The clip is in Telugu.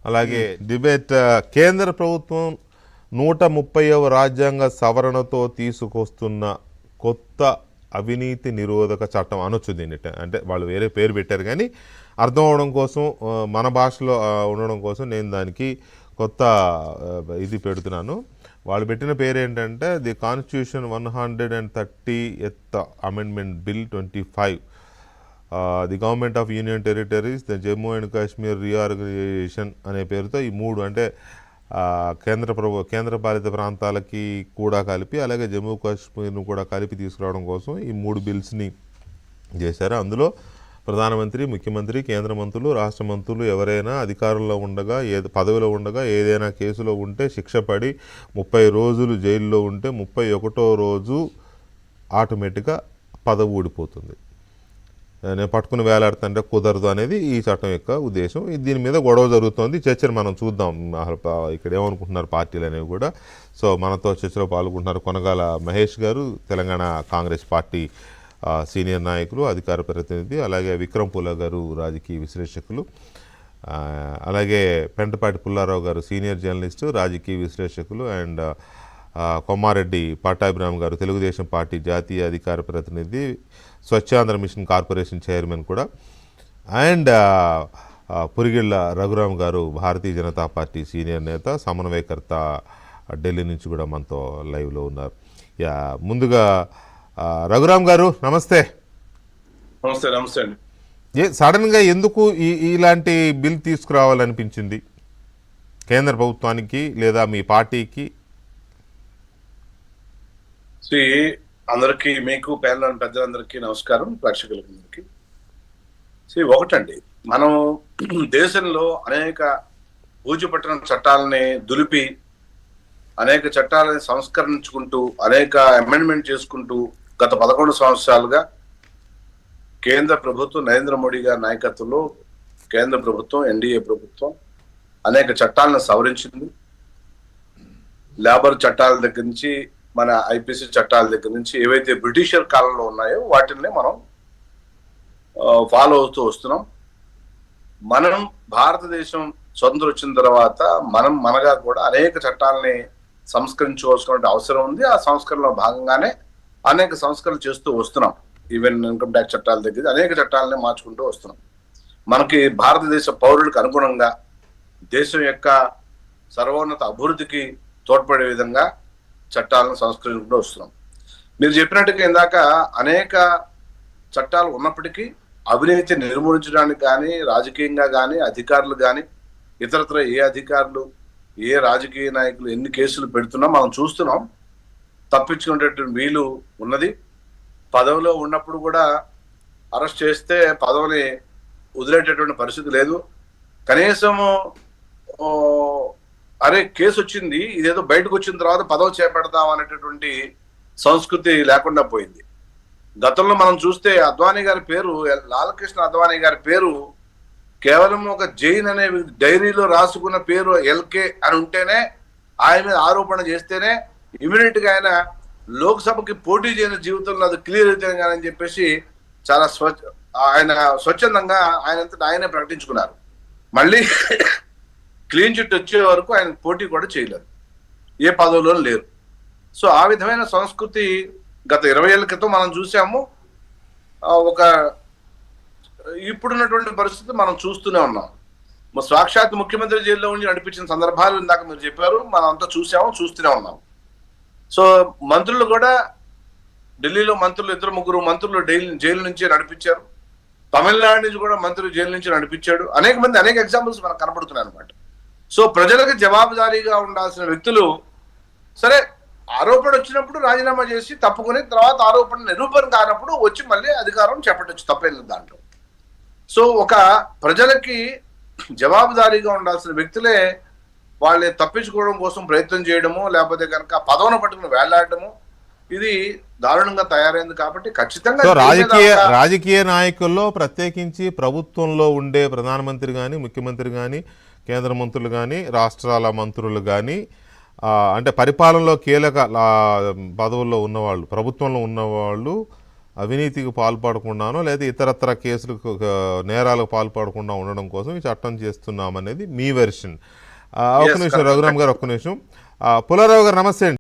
అలాగే డిబేట్ కేంద్ర ప్రభుత్వం 130వ రాజ్యాంగ సవరణతో తీసుకొస్తున్న కొత్త అవినీతి నిరోధక చట్టం అనొచ్చు దీన్ని. అంటే వాళ్ళు వేరే పేరు పెట్టారు కానీ అర్థం అవడం కోసం మన భాషలో ఉండడం కోసం నేను దానికి కొత్త ఇది పెడుతున్నాను. వాళ్ళు పెట్టిన పేరు ఏంటంటే the constitution 130th amendment bill 25, the government of union territories, the Jammu and Kashmir reorganisation అనే పేరుతో ఈ మూడు అంటే కేంద్రపాలిత ప్రాంతాలకి కూడా కలిపి అలాగే జమ్మూ కాశ్మీర్ను కూడా కలిపి తీసుకురావడం కోసం ఈ మూడు బిల్స్ని చేశారు. అందులో ప్రధానమంత్రి, ముఖ్యమంత్రి, కేంద్ర మంత్రులు, రాష్ట్ర మంత్రులు ఎవరైనా అధికారంలో ఉండగా పదవిలో ఉండగా ఏదైనా కేసులో ఉంటే శిక్ష పడి 30 రోజులు జైల్లో ఉంటే 31వ రోజు ఆటోమేటిక్గా పదవి ఊడిపోతుంది. నేను పట్టుకుని వేలాడుతుంటే కుదరదు అనేది ఈ చట్టం యొక్క ఉద్దేశం. దీని మీద గొడవ జరుగుతోంది. చర్చను మనం చూద్దాం ఇక్కడ ఏమనుకుంటున్నారు పార్టీలు అనేవి కూడా. సో మనతో చర్చలో పాల్గొంటున్నారు కొనగాల మహేష్ గారు, తెలంగాణ కాంగ్రెస్ పార్టీ సీనియర్ నాయకులు, అధికార ప్రతినిధి, అలాగే విక్రమ్ పుల్లా గారు రాజకీయ విశ్లేషకులు, అలాగే పెంటపాటి పుల్లారావు గారు సీనియర్ జర్నలిస్టు, రాజకీయ విశ్లేషకులు, అండ్ కొమ్మారెడ్డి పట్టాభిరామ్ గారు తెలుగుదేశం పార్టీ జాతీయ అధికార ప్రతినిధి, స్వచ్ఛాంధ్ర మిషన్ కార్పొరేషన్ చైర్మన్ కూడా, అండ్ పురిగిళ్ళ రఘురామ్ గారు భారతీయ జనతా పార్టీ సీనియర్ నేత, సమన్వయకర్త, ఢిల్లీ నుంచి కూడా మనతో లైవ్లో ఉన్నారు. ముందుగా రఘురామ్ గారు నమస్తే. నమస్తే. నమస్తే అండి. సడన్గా ఎందుకు ఇలాంటి బిల్ తీసుకురావాలనిపించింది కేంద్ర ప్రభుత్వానికి లేదా మీ పార్టీకి? అందరికీ, మీకు పేర్ల పెద్దలందరికీ నమస్కారం, ప్రేక్షకులందరికీ. ఒకటండి, మనం దేశంలో అనేక పూజపట్టిన చట్టాలని దులిపి అనేక చట్టాలని సంస్కరించుకుంటూ అనేక అమెండ్మెంట్ చేసుకుంటూ గత 11 సంవత్సరాలుగా కేంద్ర ప్రభుత్వం, నరేంద్ర మోడీ గారి నాయకత్వంలో కేంద్ర ప్రభుత్వం, ఎన్డీఏ ప్రభుత్వం అనేక చట్టాలను సవరించింది. లేబర్ చట్టాల దగ్గర నుంచి మన ఐపీసీ చట్టాల దగ్గర నుంచి ఏవైతే బ్రిటిషర్ కాలంలో ఉన్నాయో వాటిని మనం ఫాలో అవుతూ వస్తున్నాం. మనం భారతదేశం స్వతంత్రం వచ్చిన తర్వాత మనగా కూడా అనేక చట్టాలని సంస్కరించుకోవాల్సిన అవసరం ఉంది. ఆ సంస్కరణలో భాగంగానే అనేక సంస్కరణలు చేస్తూ వస్తున్నాం. ఈవెన్ ఇన్కమ్ ట్యాక్స్ చట్టాల దగ్గర అనేక చట్టాలని మార్చుకుంటూ వస్తున్నాం. మనకి భారతదేశ పౌరులకు అనుగుణంగా దేశం యొక్క సర్వోన్నత అభివృద్ధికి తోడ్పడే విధంగా చట్టాలను సంస్కరించుకుంటూ వస్తున్నాం. మీరు చెప్పినట్టుగా ఇందాక అనేక చట్టాలు ఉన్నప్పటికీ అవినీతి నిర్మూలించడానికి కానీ, రాజకీయంగా కానీ, అధికారులు కానీ, ఇతరత్ర ఏ అధికారులు, ఏ రాజకీయ నాయకులు ఎన్ని కేసులు పెడుతున్నా మనం చూస్తున్నాం. తప్పించుకునేటటువంటి వీలు ఉన్నది. పదవిలో ఉన్నప్పుడు కూడా అరెస్ట్ చేస్తే పదవిని వదిలేటటువంటి పరిస్థితి లేదు. కనీసము అరే కేసు వచ్చింది, ఇదేదో బయటకు వచ్చిన తర్వాత పదవి చేపడదాం అనేటటువంటి సంస్కృతి లేకుండా పోయింది. గతంలో మనం చూస్తే అద్వానీ గారి పేరు, లాలకృష్ణ అద్వానీ గారి పేరు కేవలం ఒక జైన్ అనే డైరీలో రాసుకున్న పేరు ఎల్కే అని ఉంటేనే, ఆయన మీద ఆరోపణ చేస్తేనే ఇమీడియట్ గా ఆయన లోక్సభకి పోటీ చేయని జీవితంలో అది క్లియర్ అవుతాయని చెప్పేసి చాలా ఆయన స్వచ్ఛందంగా ఆయనే ప్రకటించుకున్నారు. మళ్ళీ క్లీన్ చిట్ వచ్చే వరకు ఆయన పోటీ కూడా చేయలేరు, ఏ పదవిలో లేరు. సో ఆ విధమైన సంస్కృతి గత 20 ఏళ్ల క్రితం మనం చూసాము. ఇప్పుడున్నటువంటి పరిస్థితి మనం చూస్తూనే ఉన్నాం. సాక్షాత్ ముఖ్యమంత్రి జైల్లో ఉండి నడిపించిన సందర్భాలు ఇందాక మీరు చెప్పారు, మనం అంతా చూస్తూనే ఉన్నాం. సో మంత్రులు కూడా ఢిల్లీలో మంత్రులు 2-3 మంత్రులు జైలు నుంచి నడిపించారు. తమిళనాడు నుంచి కూడా మంత్రులు జైలు నుంచి నడిపించాడు. అనేక ఎగ్జాంపుల్స్ మనకు కనపడుతున్నాయి అనమాట. సో ప్రజలకు జవాబుదారీగా ఉండాల్సిన వ్యక్తులు సరే ఆరోపణ వచ్చినప్పుడు రాజీనామా చేసి తప్పుకుని తర్వాత ఆరోపణ నిరూపణ కానప్పుడు వచ్చి మళ్ళీ అధికారం చేపట్టచ్చు, తప్పేం లేదు దాంట్లో. సో ఒక ప్రజలకి జవాబుదారీగా ఉండాల్సిన వ్యక్తులే వాళ్ళని తప్పించుకోవడం కోసం ప్రయత్నం చేయడము, లేకపోతే కనుక పదవిని పట్టుకుని వేళ్లాడటము, ఇది దారుణంగా తయారైంది. కాబట్టి ఖచ్చితంగా రాజకీయ నాయకుల్లో ప్రత్యేకించి ప్రభుత్వంలో ఉండే ప్రధానమంత్రి కానీ, ముఖ్యమంత్రి కానీ, కేంద్ర మంత్రులు కానీ, రాష్ట్రాల మంత్రులు కానీ, అంటే పరిపాలనలో కీలక పదవుల్లో ఉన్నవాళ్ళు, ప్రభుత్వంలో ఉన్నవాళ్ళు అవినీతికి పాల్పడకుండానో లేదా ఇతరత్ర కేసులకు నేరాలకు పాల్పడకుండా ఉండడం కోసం ఈ చట్టం చేస్తున్నామనేది మీ వెర్షన్. ఒక్క నిమిషం రఘురామ్ గారు, ఒక్క నిమిషం. పుల్లారావు గారు నమస్తే అండి.